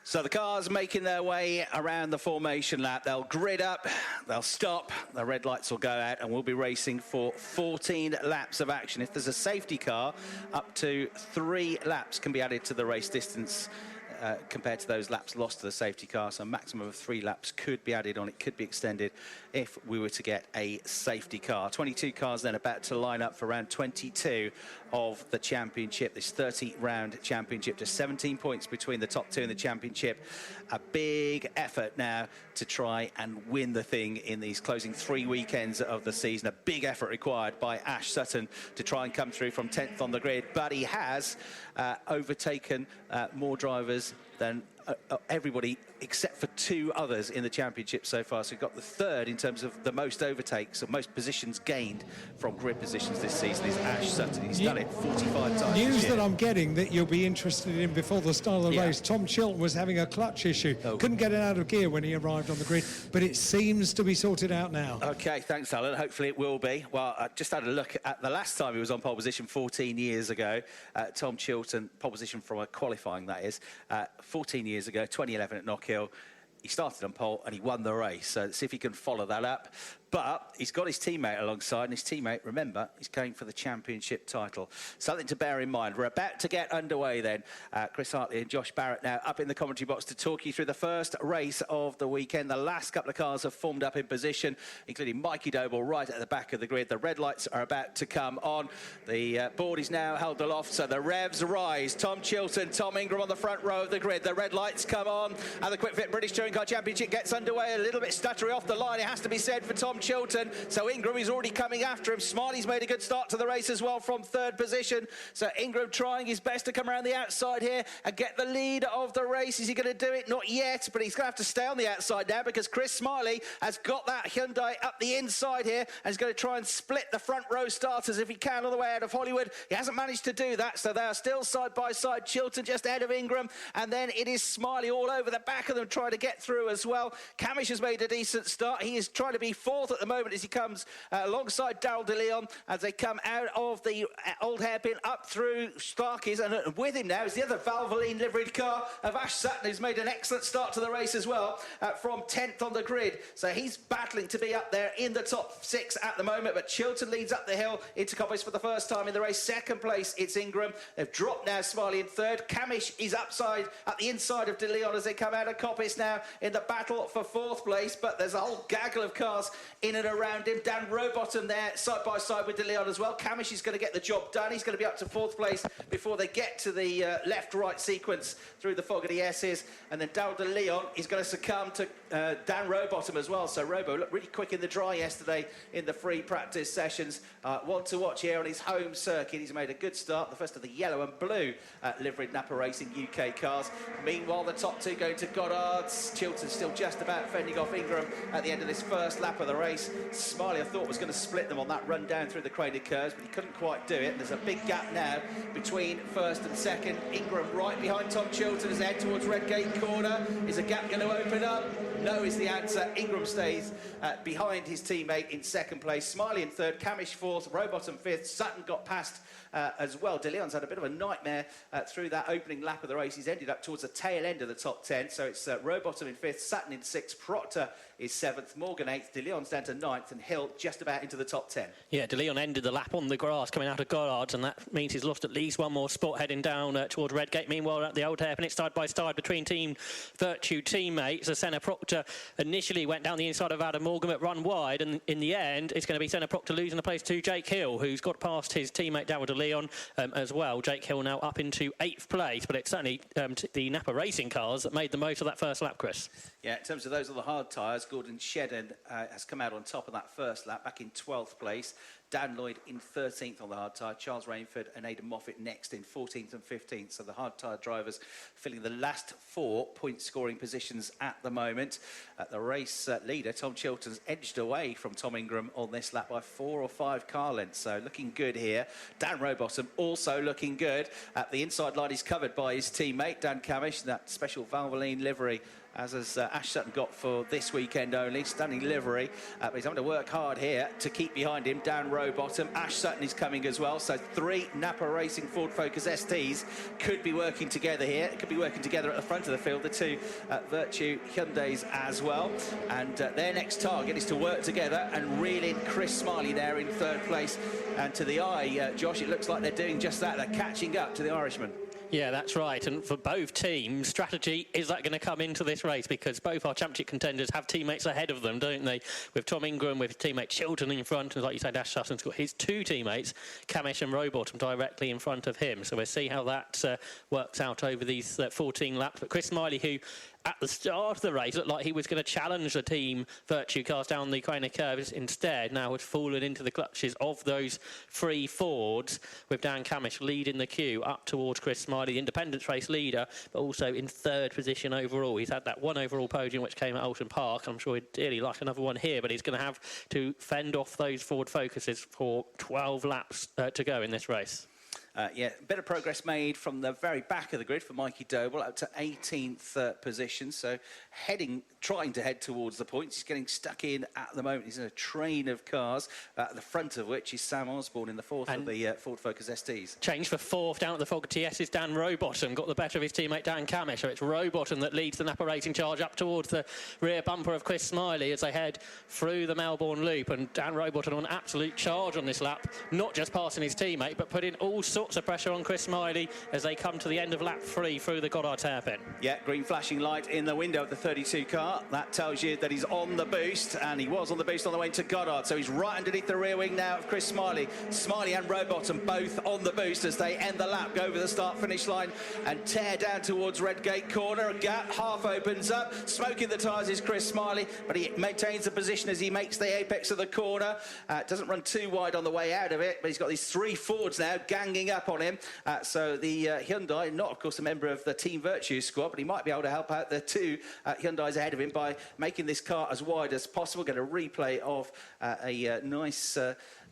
So the cars making their way around the formation lap. They'll grid up, they'll stop, the red lights will go out, and we'll be racing for 14 laps of action. If there's a safety car, up to 3 laps can be added to the race distance compared to those laps lost to the safety car. So a maximum of 3 laps could be added on. It could be extended if we were to get a safety car. 22 cars then about to line up for round 22 of the championship, this 30-round championship. Just 17 points between the top 2 in the championship. A big effort now to try and win the thing in these closing 3 weekends of the season. A big effort required by Ash Sutton to try and come through from 10th on the grid, but he has overtaken more drivers than everybody except for 2 others in the championship so far. So we've got the 3rd in terms of the most overtakes, or most positions gained from grid positions this season is Ash Sutton. He's done it 45 times. News that I'm getting that you'll be interested in before the start of the race. Tom Chilton was having a clutch issue. Couldn't get it out of gear when he arrived on the grid, but it seems to be sorted out now. Okay, thanks, Alan. Hopefully it will be. Well, I just had a look at the last time he was on pole position 14 years ago. Tom Chilton, pole position from a qualifying, that is, 14 years ago, 2011 at Knockhill. He started on pole and he won the race. So let's see if he can follow that up. But he's got his teammate alongside, and his teammate, remember, is going for the championship title. Something to bear in mind. We're about to get underway then. Chris Hartley and Josh Barrett now up in the commentary box to talk you through the first race of the weekend. The last couple of cars have formed up in position, including Mikey Doble right at the back of the grid. The red lights are about to come on. The board is now held aloft, so the revs rise. Tom Chilton, Tom Ingram on the front row of the grid. The red lights come on, and the Quick Fit British Touring Car Championship gets underway. A little bit stuttery off the line, it has to be said, for Tom Chilton. So Ingram is already coming after him. Smiley's made a good start to the race as well from 3rd position. So Ingram trying his best to come around the outside here and get the lead of the race. Is he going to do it? Not yet, but he's going to have to stay on the outside now because Chris Smiley has got that Hyundai up the inside here and is going to try and split the front row starters if he can on the way out of Hollywood. He hasn't managed to do that, so they are still side by side. Chilton just ahead of Ingram, and then it is Smiley all over the back of them trying to get through as well. Camish has made a decent start. He is trying to be 4th at the moment as he comes alongside Daryl De Leon as they come out of the old hairpin up through Starkey's, and with him now is the other Valvoline liveried car of Ash Sutton, who's made an excellent start to the race as well from 10th on the grid. So he's battling to be up there in the top 6 at the moment, but Chilton leads up the hill into Coppice for the first time in the race. 2nd place, it's Ingram. They've dropped now Smiley in 3rd. Camish is upside at the inside of De Leon as they come out of Coppice now in the battle for 4th place, but there's a whole gaggle of cars in and around him. Dan Rowbottom there side by side with De Leon as well. Camish is going to get the job done. He's going to be up to 4th place before they get to the left-right sequence through the fog of the S's, and then Daryl De Leon is going to succumb to Dan Rowbottom as well. So Robo looked really quick in the dry yesterday in the free practice sessions. One to watch here on his home circuit. He's made a good start, the first of the yellow and blue liveried Napa Racing UK cars. Meanwhile, the top 2 going to Goddard's. Chilton still just about fending off Ingram at the end of this first lap of the race. Smiley, I thought, was going to split them on that run down through the craded curves, but he couldn't quite do it. There's a big gap now between 1st and 2nd. Ingram right behind Tom Chilton as they head towards Redgate Corner. Is a gap going to open up? No is the answer. Ingram stays behind his teammate in 2nd place. Smiley in 3rd, Camish 4th, Rowbottom 5th. Sutton got past as well. De Leon's had a bit of a nightmare through that opening lap of the race. He's ended up towards the tail end of the top 10. So it's Rowbottom in 5th, Sutton in 6th, Proctor is 7th, Morgan 8th, De Leon's down to 9th, and Hill just about into the top 10. Yeah, De Leon ended the lap on the grass coming out of Goddard's, and that means he's lost at least one more spot heading down towards Redgate. Meanwhile, at the old hairpin, it's side by side between Team Virtue teammates. So Senna Proctor initially went down the inside of Adam Morgan, but run wide, and in the end, it's going to be Senna Proctor losing the place to Jake Hill, who's got past his teammate Daryl De Leon as well. Jake Hill now up into 8th place, but it's certainly the Napa Racing cars that made the most of that first lap, Chris. Yeah, in terms of those on the hard tyres, Gordon Shedden has come out on top of that first lap, back in 12th place. Dan Lloyd in 13th on the hard tyre, Charles Rainford and Aidan Moffat next in 14th and 15th. So the hard tyre drivers filling the last 4 point-scoring positions at the moment. The race leader, Tom Chilton's edged away from Tom Ingram on this lap by 4 or 5 car lengths. So looking good here. Dan Rowbottom also looking good. The inside line is covered by his teammate, Dan Camish, that special Valvoline livery as has Ash Sutton got for this weekend only. Stunning livery. But he's having to work hard here to keep behind him. Dan Rowbottom Rowbottom. Ash Sutton is coming as well. So 3 Napa Racing Ford Focus STs could be working together here. It could be working together at the front of the field. The 2 Virtue Hyundais as well. And their next target is to work together and reel in Chris Smiley there in 3rd place. And to the eye, Josh, it looks like they're doing just that. They're catching up to the Irishman. Yeah, that's right. And for both teams, strategy is that going to come into this race, because both our championship contenders have teammates ahead of them, don't they? With Tom Ingram, with his teammate Chilton in front, and like you said, Ash Sutton's got his 2 teammates, Camish and Rowbottom, directly in front of him. So we'll see how that works out over these 14 laps. But Chris Smiley, who at the start of the race looked like he was going to challenge the team Virtue cars down the kind of curves, instead now has fallen into the clutches of those 3 Fords, with Dan Camish leading the queue up towards Chris Smiley, the independence race leader, but also in 3rd position overall. He's had that 1 overall podium which came at Alton Park. I'm sure he'd dearly like another one here, but he's going to have to fend off those Ford Focuses for 12 laps to go in this race. Yeah, a bit of progress made from the very back of the grid for Mikey Doble up to 18th position. So trying to head towards the points. He's getting stuck in at the moment. He's in a train of cars, at the front of which is Sam Osborne in the 4th of the Ford Focus STs. Change for 4th down at the Fog TS is Dan Rowbottom. Got the better of his teammate Dan Camish. So it's Rowbottom that leads the Napa Racing charge up towards the rear bumper of Chris Smiley as they head through the Melbourne Loop. And Dan Rowbottom on absolute charge on this lap, not just passing his teammate, but putting all sorts of pressure on Chris Smiley as they come to the end of lap 3 through the Goddard hairpin. Yeah, green flashing light in the window of the 32 car. That tells you that he's on the boost, and he was on the boost on the way to Goddard. So he's right underneath the rear wing now of Chris Smiley. Smiley and Rowbottom both on the boost as they end the lap, go over the start-finish line and tear down towards Redgate Corner. A gap half opens up. Smoking the tyres is Chris Smiley, but he maintains the position as he makes the apex of the corner. Doesn't run too wide on the way out of it, but he's got these 3 Fords now ganging up on him. So the Hyundai, not of course a member of the Team Virtue squad, but he might be able to help out the 2 Hyundais ahead of him by making this car as wide as possible. Get a replay of a nice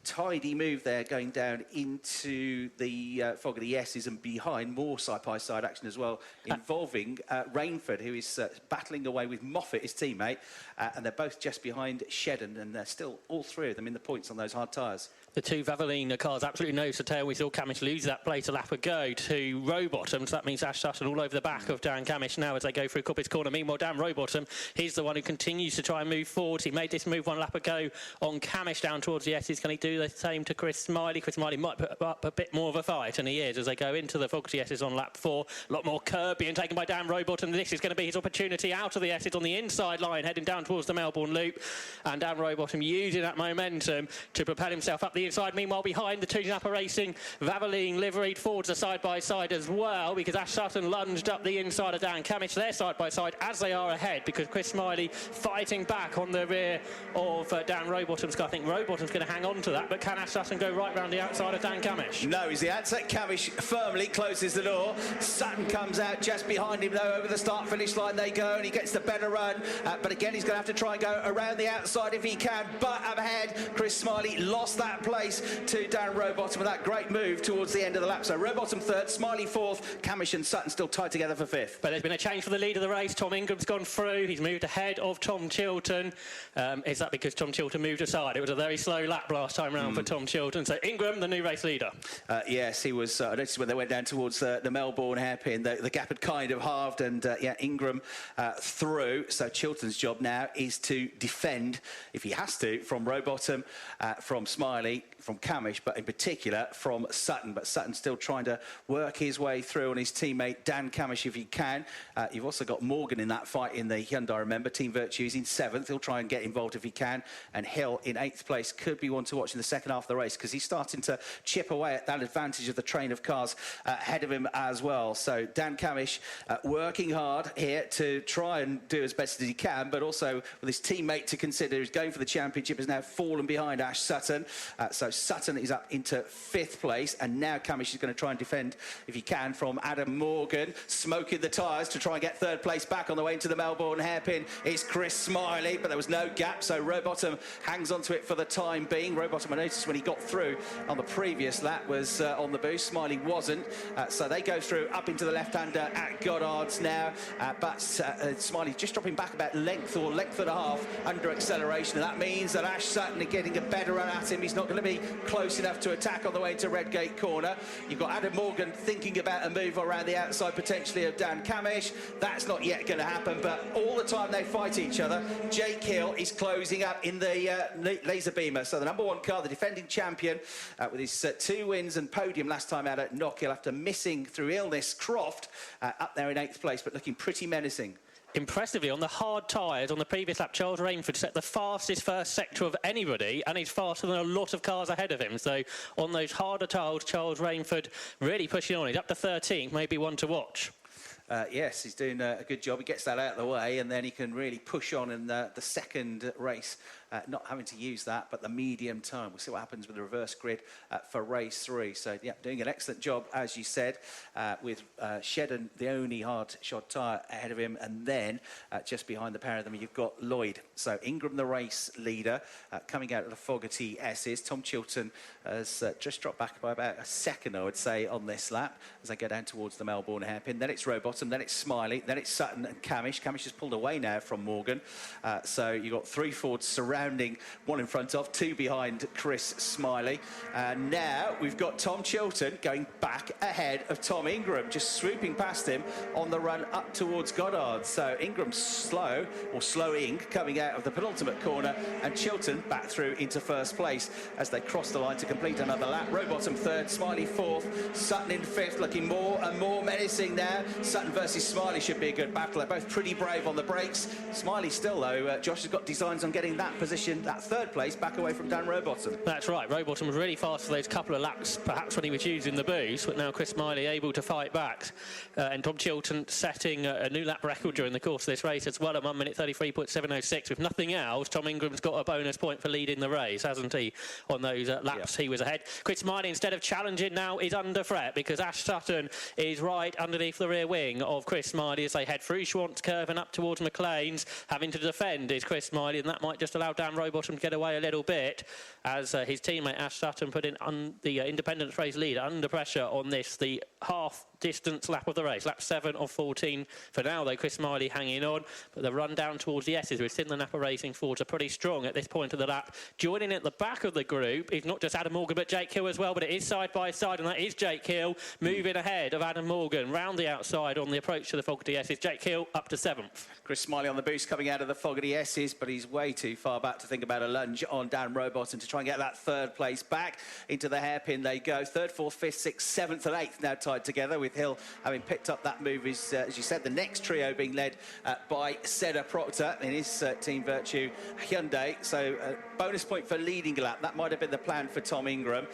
tidy move there going down into the fog of the S's and behind. More side-by-side action as well involving Rainford, who is battling away with Moffat, his teammate, and they're both just behind Shedden, and they're still all 3 of them in the points on those hard tyres. The 2 Valvoline cars absolutely nose to tail. We saw Camish lose that place a lap ago to Rowbottom, so that means Ash Sutton all over the back of Dan Camish now as they go through Cuppids Corner. Meanwhile, Dan Rowbottom, he's the one who continues to try and move forward. He made this move 1 lap ago on Camish down towards the S's. Can he do the same to Chris Smiley? Chris Smiley might put up a bit more of a fight, and he is, as they go into the Foxy S's on lap 4. A lot more curb being taken by Dan Rowbottom. This is going to be his opportunity out of the S's on the inside line, heading down towards the Melbourne Loop. And Dan Rowbottom using that momentum to propel himself up the inside. Meanwhile, behind the 2 Napa Racing Valvoline liveried Fords are side by side as well, because Ash Sutton lunged up the inside of Dan Camish. They're side by side as they are ahead, because Chris Smiley fighting back on the rear of Dan Rowbottom's car. I think Rowbottom's going to hang on to that, but can Ash Sutton go right round the outside of Dan Camish? No, he's the answer. Camish firmly closes the door. Sutton comes out just behind him, though. Over the start-finish line they go, and he gets the better run. But again, he's going to have to try and go around the outside if he can. But up ahead, Chris Smiley lost that place to Dan Rowbottom with that great move towards the end of the lap. So Rowbottom 3rd, Smiley 4th, Camish and Sutton still tied together for 5th. But there's been a change for the lead of the race. Tom Ingram's gone through. He's moved ahead of Tom Chilton. Is that because Tom Chilton moved aside? It was a very slow lap last time round for Tom Chilton. So Ingram, the new race leader. Yes, he was. I noticed when they went down towards the Melbourne hairpin, the gap had kind of halved, and yeah, Ingram through. So Chilton's job now is to defend, if he has to, from Rowbottom, from Smiley, from Camish, but in particular from Sutton. But Sutton's still trying to work his way through on his teammate Dan Camish if he can. You've also got Morgan in that fight in the Hyundai, remember. Team Virtue is in 7th. He'll try and get involved if he can. And Hill in 8th place could be one to watch in the second half of the race, because he's starting to chip away at that advantage of the train of cars ahead of him as well. So Dan Camish working hard here to try and do as best as he can, but also with his teammate to consider, who's going for the championship, has now fallen behind Ash Sutton. So Sutton is up into 5th place, and now Camish is going to try and defend, if he can, from Adam Morgan, smoking the tyres to try and get 3rd place back on the way into the Melbourne hairpin. It's Chris Smiley, but there was no gap, so Rowbottom hangs onto it for the time being. Rowbottom time I noticed when he got through on the previous lap was on the boost. Smiley wasn't. So they go through up into the left-hander at Goddard's now. But Smiley just dropping back about length or length and a half under acceleration. And that means that Ash Sutton are getting a better run at him. He's not going to be close enough to attack on the way into Redgate corner. You've got Adam Morgan thinking about a move around the outside potentially of Dan Camish. That's not yet going to happen, but all the time they fight each other. Jake Hill is closing up in the laser beamer. So the number one car, the defending champion, with his 2 wins and podium last time out at Knockhill after missing through illness, Croft, up there in 8th place, but looking pretty menacing. Impressively, on the hard tyres on the previous lap, Charles Rainford set the fastest first sector of anybody, and he's faster than a lot of cars ahead of him. So on those harder tyres, Charles Rainford really pushing on. He's up to 13th, maybe one to watch. Yes, he's doing a good job. He gets that out of the way, and then he can really push on in the second race, not having to use that, but the medium time. We'll see what happens with the reverse grid for race 3. So, yeah, doing an excellent job, as you said, with Shedden, the only hard-shod tyre ahead of him, and then just behind the pair of them, you've got Lloyd. So Ingram, the race leader, coming out of the Fogarty S's. Tom Chilton has just dropped back by about a second, I would say, on this lap as they go down towards the Melbourne hairpin. Then it's Rowbottom, then it's Smiley, then it's Sutton and Camish. Camish has pulled away now from Morgan. So you've got 3 Fords surrounding, 1 in front of, 2 behind Chris Smiley. And now we've got Tom Chilton going back ahead of Tom Ingram, just swooping past him on the run up towards Goddard. So Ingram's slow, or slowing, coming out of the penultimate corner, and Chilton back through into first place as they cross the line to complete another lap. Rowbottom 3rd, Smiley 4th, Sutton in 5th, looking more and more menacing now. Sutton versus Smiley should be a good battle. They're both pretty brave on the brakes. Smiley still, though, Josh has got designs on getting that position, that 3rd place, back away from Dan Rowbottom. That's right. Rowbottom was really fast for those couple of laps, perhaps when he was using the boost, but now Chris Smiley able to fight back. And Tom Chilton setting a new lap record during the course of this race as well, at 1 minute 33.706. With nothing else, Tom Ingram's got a bonus point for leading the race, hasn't he, on those laps he was ahead. Chris Smiley, instead of challenging now, is under threat because Ash Sutton is right underneath the rear wing of Chris Smiley as they head through Schwantz Curve and up towards McLean's. Having to defend is Chris Smiley, and that might just allow Dan Rowbottom to get away a little bit as his teammate Ash Sutton put in the independence race lead under pressure on this, the half distance lap of the race, lap 7 of 14 for now, though. Chris Smiley hanging on, but the run down towards the S's with Sidney Napa Racing Fords are pretty strong at this point of the lap. Joining at the back of the group is not just Adam Morgan but Jake Hill as well, but it is side by side, and that is Jake Hill moving ahead of Adam Morgan round the outside on the approach to the Fogarty S's. Jake Hill up to 7th. Chris Smiley on the boost coming out of the Fogarty S's, but he's way too far back to think about a lunge on Dan Rowbottom to try and get that 3rd place back. Into the hairpin they go. 3rd, 4th, 5th, 6th, 7th and 8th now tied together, with Hill having picked up that move. Is, as you said, the next trio being led by Seda Proctor in his Team Virtue Hyundai. So bonus point for leading a lap. That might have been the plan for Tom Ingram.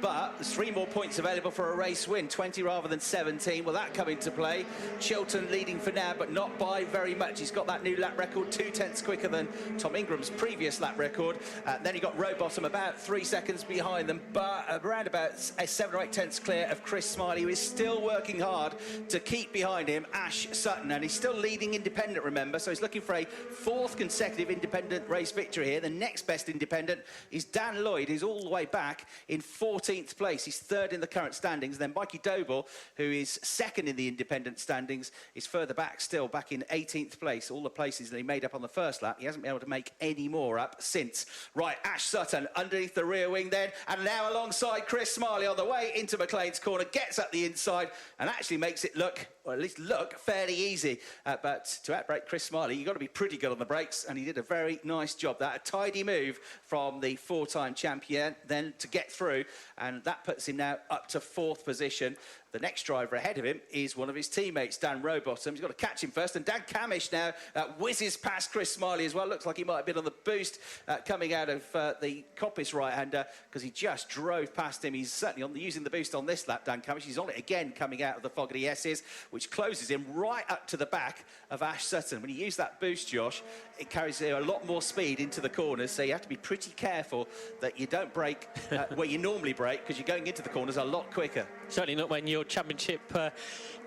But there's 3 more points available for a race win, 20 rather than 17. Will that come into play? Chilton leading for now, but not by very much. He's got that new lap record, 2/10 quicker than Tom Ingram's previous lap record. Then he got Rowbottom about 3 seconds behind them, but around about 7 or 8 tenths clear of Chris Smiley, who is still working hard to keep behind him Ash Sutton, and he's still leading independent, remember, so he's looking for a 4th consecutive independent race victory here. The next best independent is Dan Lloyd, who's all the way back in 14th place. He's 3rd in the current standings. Then Mikey Doble, who is 2nd in the independent standings, is further back still, back in 18th place. All the places that he made up on the first lap, he hasn't been able to make any more up since. Right, Ash Sutton underneath the rear wing then, and now alongside Chris Smiley on the way into McLean's corner, gets up the inside and actually makes it look, or at least look, fairly easy. But to outbrake Chris Smiley, you've got to be pretty good on the brakes, and he did a very nice job. That a tidy move from the 4-time champion then to get through, and that puts him now up to 4th position. The next driver ahead of him is one of his teammates, Dan Rowbottom. He's got to catch him first, and Dan Camish now whizzes past Chris Smiley as well. Looks like he might have been on the boost coming out of the Coppice right-hander, because he just drove past him. He's certainly using the boost on this lap, Dan Camish. He's on it again coming out of the Fogarty S's, which closes him right up to the back of Ash Sutton. When you use that boost, Josh, it carries a lot more speed into the corners, so you have to be pretty careful that you don't brake where you normally brake, because you're going into the corners a lot quicker. Certainly not when your championship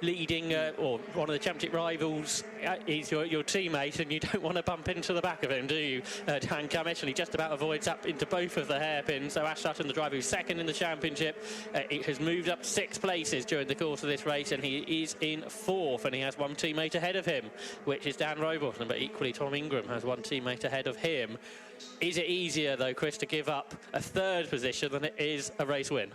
leading or one of the championship rivals is your teammate, and you don't want to bump into the back of him, do you? Dan Camish, and he just about avoids up into both of the hairpins. So Ash Sutton, the driver who's second in the championship, it has moved up 6 places during the course of this race, and he is in 4th, and he has one teammate ahead of him, which is Dan Rowbottom, but equally Tom Ingram has one teammate ahead of him. Is it easier, though, Chris, to give up a 3rd position than it is a race win?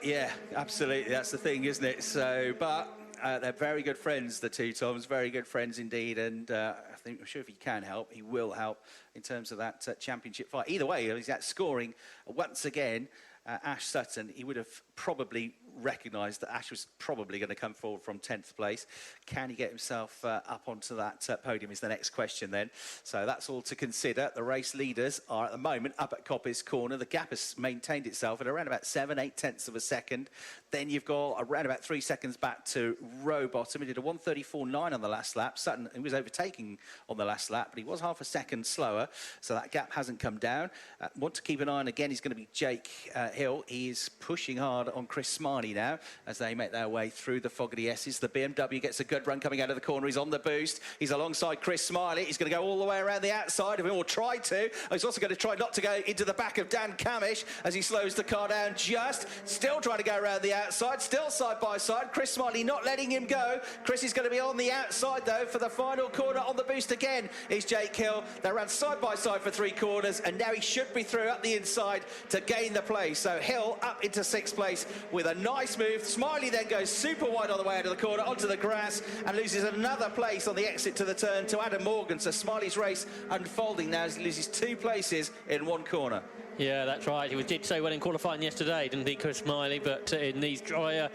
Yeah, absolutely. That's the thing, isn't it? So, but they're very good friends, the two Toms, very good friends indeed. And I'm sure if he can help, he will help in terms of that championship fight. Either way, he's out scoring once again. Ash Sutton, he would have probably recognised that Ash was probably going to come forward from 10th place. Can he get himself up onto that podium is the next question then. So that's all to consider. The race leaders are at the moment up at Coppice Corner. The gap has maintained itself at around about 7-8 tenths of a second. Then you've got around about 3 seconds back to Rowbottom. He did a 1:34.9 on the last lap. Sutton, he was overtaking on the last lap, but he was half a second slower. So that gap hasn't come down. Want to keep an eye on again, he's going to be Jake Hill. He's pushing hard on Chris Smiley now as they make their way through the Fogarty S's. The BMW gets a good run coming out of the corner. He's on the boost. He's alongside Chris Smiley. He's going to go all the way around the outside of him, or try to. He's also going to try not to go into the back of Dan Camish as he slows the car down just. Still trying to go around the outside. Still side by side. Chris Smiley not letting him go. Chris is going to be on the outside, though, for the final corner. On the boost again is Jake Hill. They ran side by side for 3 corners, and now he should be through up the inside to gain the place. So Hill up into 6th place with a nice move. Smiley then goes super wide on the way out of the corner onto the grass and loses another place on the exit to the turn to Adam Morgan. So Smiley's race unfolding now as he loses 2 places in 1 corner. Yeah, that's right. He did so well in qualifying yesterday, didn't he, Chris Smiley? But in these drier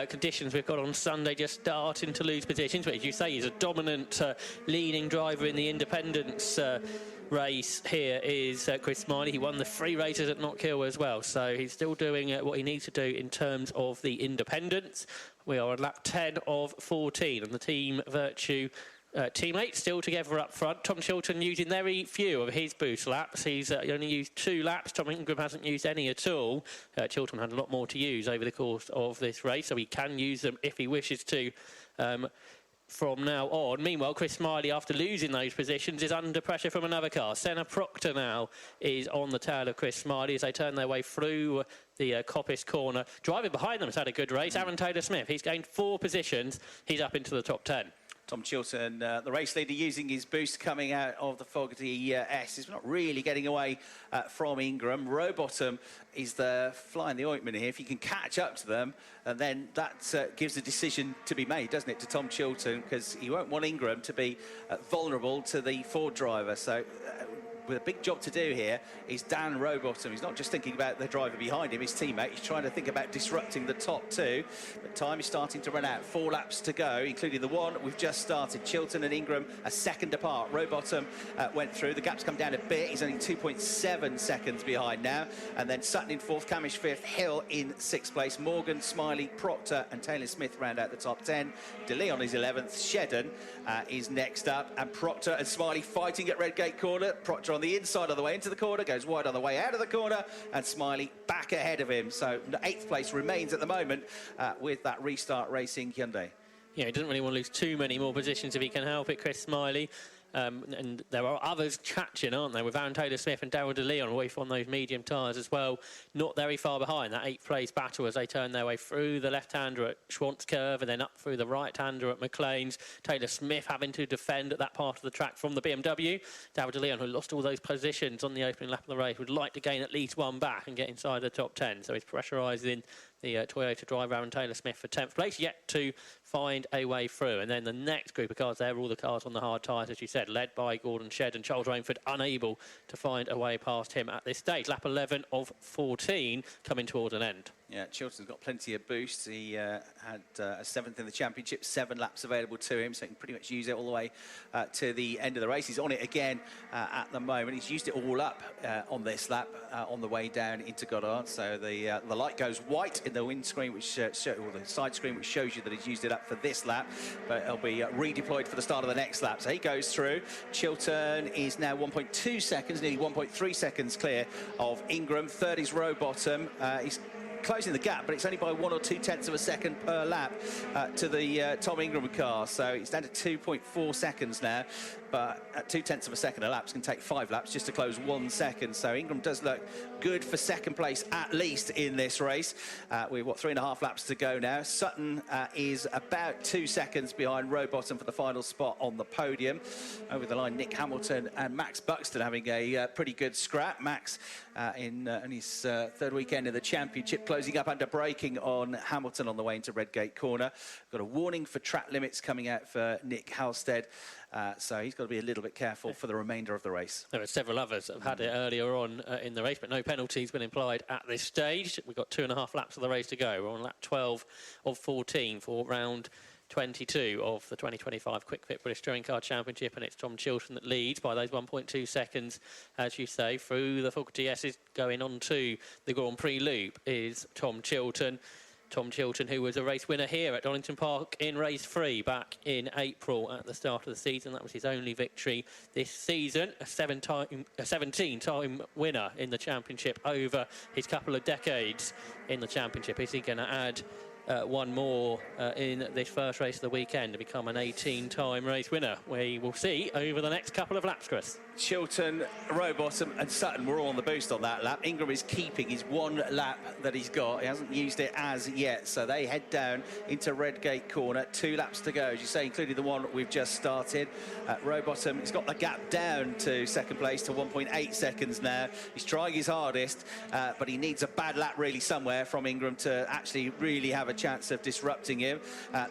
conditions we've got on Sunday, just starting to lose positions. But as you say, he's a dominant leading driver in the independence race. Here is Chris Smiley. He won the 3 races at Knockhill as well, so he's still doing what he needs to do in terms of the independence. We are on lap 10 of 14, and the Team Virtue teammates still together up front. Tom Chilton using very few of his boost laps. He's only used 2 laps. Tom Ingram hasn't used any at all. Chilton had a lot more to use over the course of this race, so he can use them if he wishes to from now on. Meanwhile, Chris Smiley, after losing those positions, is under pressure from another car. Senna Proctor now is on the tail of Chris Smiley as they turn their way through the Coppice Corner. Driving behind them has had a good race. Aaron Taylor-Smith, he's gained 4 positions. He's up into the top 10. Tom Chilton, the race leader, using his boost coming out of the Fogarty S. He's not really getting away from Ingram. Rowbottom is the fly in the ointment here. If he can catch up to them, and then that gives a decision to be made, doesn't it, to Tom Chilton, because he won't want Ingram to be vulnerable to the Ford driver. So with a big job to do here is Dan Rowbottom. He's not just thinking about the driver behind him, his teammate. He's trying to think about disrupting the top 2. But time is starting to run out. 4 laps to go, including the one we've just started. Chilton and Ingram a second apart. Rowbottom went through. The gap's come down a bit. He's only 2.7 seconds behind now. And then Sutton in 4th, Camish 5th, Hill in 6th place. Morgan, Smiley, Proctor and Taylor-Smith round out the top 10. De Leon is 11th. Shedden is next up. And Proctor and Smiley fighting at Redgate Corner. Proctor on the inside of the way into the corner, goes wide on the way out of the corner, and Smiley back ahead of him. So 8th place remains at the moment with that Restart Racing Hyundai. Yeah, he doesn't really want to lose too many more positions if he can help it, Chris Smiley. And there are others catching, aren't there, with Aaron Taylor-Smith and Darryl De Leon away from those medium tyres as well. Not very far behind that 8th place battle as they turn their way through the left-hander at Schwantz Curve and then up through the right-hander at McLean's. Taylor-Smith having to defend at that part of the track from the BMW. Darryl De Leon, who lost all those positions on the opening lap of the race, would like to gain at least 1 back and get inside the top 10. So he's pressurising the Toyota driver Aaron Taylor-Smith for 10th place, yet to find a way through. And then the next group of cars there, all the cars on the hard tyres, as you said, led by Gordon Shedd and Charles Rainford, unable to find a way past him at this stage. Lap 11 of 14 coming towards an end. Yeah, Chilton's got plenty of boosts. He had a 7th in the championship, 7 laps available to him, so he can pretty much use it all the way to the end of the race. He's on it again at the moment. He's used it all up on this lap on the way down into Goddard. So the light goes white in the windscreen, which or the side screen, which shows you that he's used it up for this lap, but it'll be redeployed for the start of the next lap. So he goes through. Chilton is now 1.2 seconds, nearly 1.3 seconds clear of Ingram. 3rd is Rowbottom. He's closing the gap, but it's only by 1 or 2 tenths of a second per lap to the Tom Ingram car. So it's down to 2.4 seconds now. But at 2 tenths of a second a lap, it's going to take 5 laps just to close 1 second. So Ingram does look good for second place, at least in this race. We've got 3.5 laps to go now. Sutton is about 2 seconds behind Rowbottom for the final spot on the podium. Over the line, Nick Hamilton and Max Buxton having a pretty good scrap. Max in his third weekend in the championship, closing up under braking on Hamilton on the way into Redgate Corner. Got a warning for track limits coming out for Nick Halstead. So he's got to be a little bit careful for the remainder of the race. There are several others that have had it earlier on in the race, but no penalties been applied at this stage. We've got 2.5 laps of the race to go. We're on lap 12 of 14 for round 22 of the 2025 Quick Fit British Touring Car Championship, and it's Tom Chilton that leads by those 1.2 seconds, as you say, through the Fogarty S's. Going on to the Grand Prix loop is Tom Chilton. Tom Chilton, who was a race winner here at Donington Park in race 3 back in April at the start of the season. That was his only victory this season. A 17-time winner in the championship over his couple of decades in the championship. Is he going to add one more in this first race of the weekend to become an 18-time race winner? We will see over the next couple of laps, Chris. Chilton, Rowbottom and Sutton were all on the boost on that lap. Ingram is keeping his 1 lap that he's got. He hasn't used it as yet, so they head down into Redgate Corner. 2 laps to go, as you say, including the one we've just started. Rowbottom, he's got the gap down to second place to 1.8 seconds now. He's trying his hardest, but he needs a bad lap really somewhere from Ingram to actually really have a chance of disrupting him.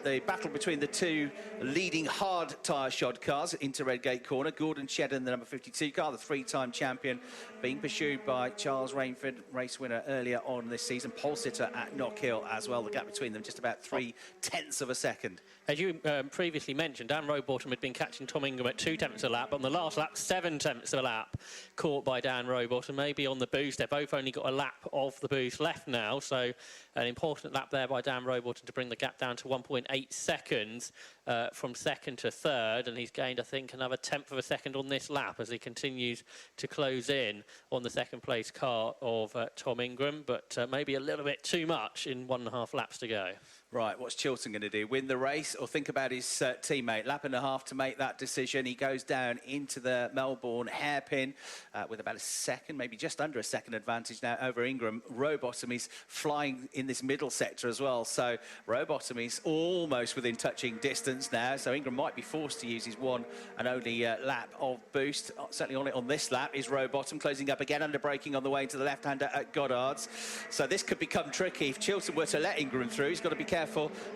The battle between the 2 leading hard tyre shod cars into Redgate Corner. Gordon Shedden, the number 52 car, the 3-time champion, being pursued by Charles Rainford, race winner earlier on this season, pole sitter at Knockhill as well. The gap between them just about 3 tenths of a second. As you previously mentioned, Dan Rowbottom had been catching Tom Ingram at 2 tenths of a lap. On the last lap, 7 tenths of a lap caught by Dan Rowbottom, maybe on the boost. They've both only got a lap of the boost left now, so an important lap there by Dan Rowbottom to bring the gap down to 1.8 seconds from second to third, and he's gained, I think, another 1/10 of a second on this lap as he continues to close in on the second place car of Tom Ingram, but maybe a little bit too much in 1.5 laps to go. Right, what's Chilton going to do? Win the race or think about his teammate? Lap and a half to make that decision. He goes down into the Melbourne hairpin with about a second, maybe just under a second advantage now over Ingram. Rowbottom is flying in this middle sector as well. So Rowbottom is almost within touching distance now. So Ingram might be forced to use his 1 and only lap of boost. Certainly on it on this lap is Rowbottom, closing up again under braking on the way to the left-hander at Goddard's. So this could become tricky. If Chilton were to let Ingram through, he's got to be careful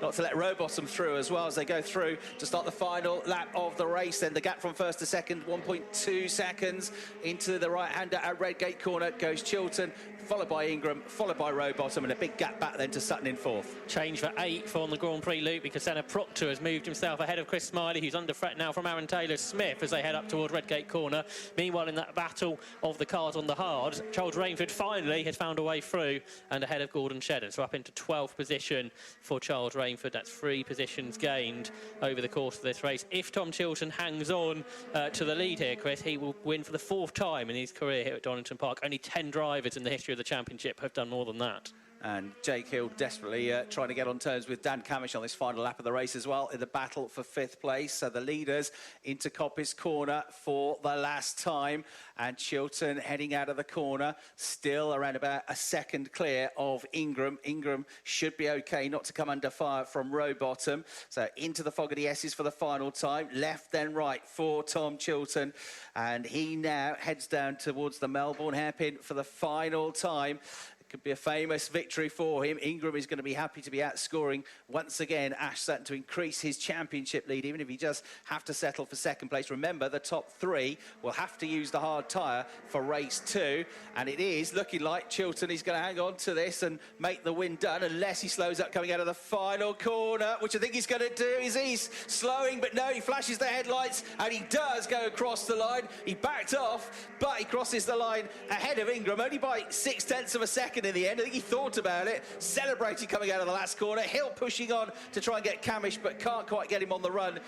not to let Rowbottom through as well as they go through to start the final lap of the race. Then the gap from first to second, 1.2 seconds into the right-hander at Redgate Corner goes Chilton, followed by Ingram, followed by Rowbottom, and a big gap back then to Sutton in 4th. Change for 8th on the Grand Prix loop because Senna Proctor has moved himself ahead of Chris Smiley, who's under threat now from Aaron Taylor-Smith as they head up toward Redgate Corner. Meanwhile, in that battle of the cars on the hard, Charles Rainford finally has found a way through and ahead of Gordon Shedden. So up into 12th position for Charles Rainford. That's 3 positions gained over the course of this race. If Tom Chilton hangs on to the lead here, Chris, he will win for the 4th time in his career here at Donington Park. Only 10 drivers in the history of the championship have done more than that. And Jake Hill desperately trying to get on terms with Dan Camish on this final lap of the race as well in the battle for 5th place. So the leaders into Coppice Corner for the last time, and Chilton heading out of the corner, still around about a second clear of Ingram. Ingram should be okay not to come under fire from Rowbottom. So into the Fogarty S's for the final time, left then right for Tom Chilton, and he now heads down towards the Melbourne hairpin for the final time. Could be a famous victory for him. Ingram is going to be happy to be outscoring once again Ash Sutton to increase his championship lead, even if he does have to settle for second place. Remember, the top 3 will have to use the hard tyre for race 2, and it is looking like Chilton is going to hang on to this and make the win done, unless he slows up coming out of the final corner, which I think he's going to do. He's slowing, but no, he flashes the headlights, and he does go across the line. He backed off, but he crosses the line ahead of Ingram, only by 0.6 of a second. second in the end. I think he thought about it, celebrated coming out of the last corner. Hill pushing on to try and get Camish, but can't quite get him on the run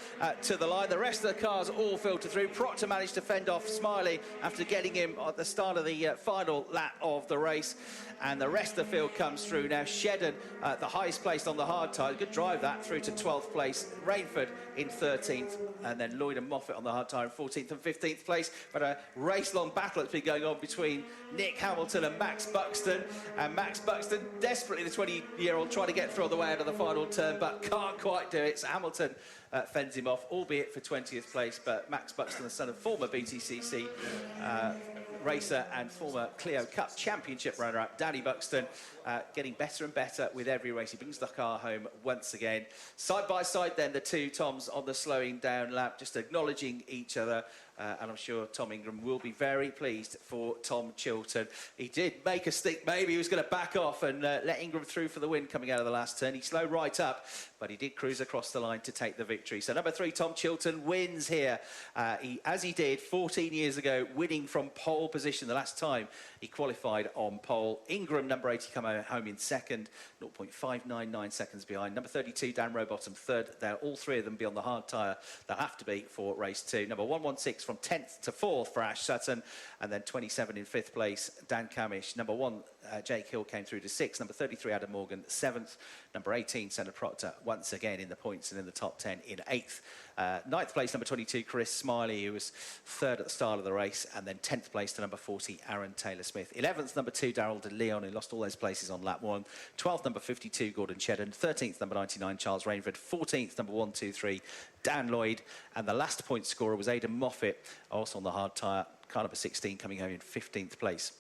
to the line. The rest of the cars all filter through. Proctor managed to fend off Smiley after getting him at the start of the final lap of the race. And the rest of the field comes through now. Shedden, the highest placed on the hard tyre. Good drive that through to 12th place. Rainford in 13th. And then Lloyd and Moffat on the hard tyre in 14th and 15th place. But a race-long battle that's been going on between Nick Hamilton and Max Buxton. And Max Buxton, desperately the 20-year-old, trying to get through on the way out of the final turn, but can't quite do it. So Hamilton fends him off, albeit for 20th place. But Max Buxton, the son of former BTCC racer and former Clio Cup Championship runner-up Danny Buxton, getting better and better with every race. He brings the car home once again. Side by side then, the two Toms on the slowing down lap, just acknowledging each other. And I'm sure Tom Ingram will be very pleased for Tom Chilton. He did make a stick, maybe he was going to back off and let Ingram through for the win coming out of the last turn. He slowed right up, but he did cruise across the line to take the victory. So number 3, Tom Chilton, wins here, as he did 14 years ago, winning from pole position the last time he qualified on pole. Ingram, number 80, come home in second, 0.599 seconds behind. Number 32, Dan Rowbottom, third. They'll all three of them be on the hard tyre. They'll have to be for race 2. Number 116 from 10th to 4th for Ash Sutton, and then 27 in 5th place, Dan Camish. Number 1, Jake Hill came through to 6th. Number 33, Adam Morgan, 7th. Number 18, Senna Proctor, once again in the points and in the top 10 in 8th. 9th place, number 22, Chris Smiley, who was 3rd at the start of the race, and then 10th place to number 40, Aaron Taylor-Smith. 11th, number 2, Darrell de Leon, who lost all those places on lap 1. 12th, number 52, Gordon Shedden. 13th, number 99, Charles Rainford. 14th, number 123, Dan Lloyd. And the last point scorer was Aidan Moffat, also on the hard tyre, car number 16, coming home in 15th place.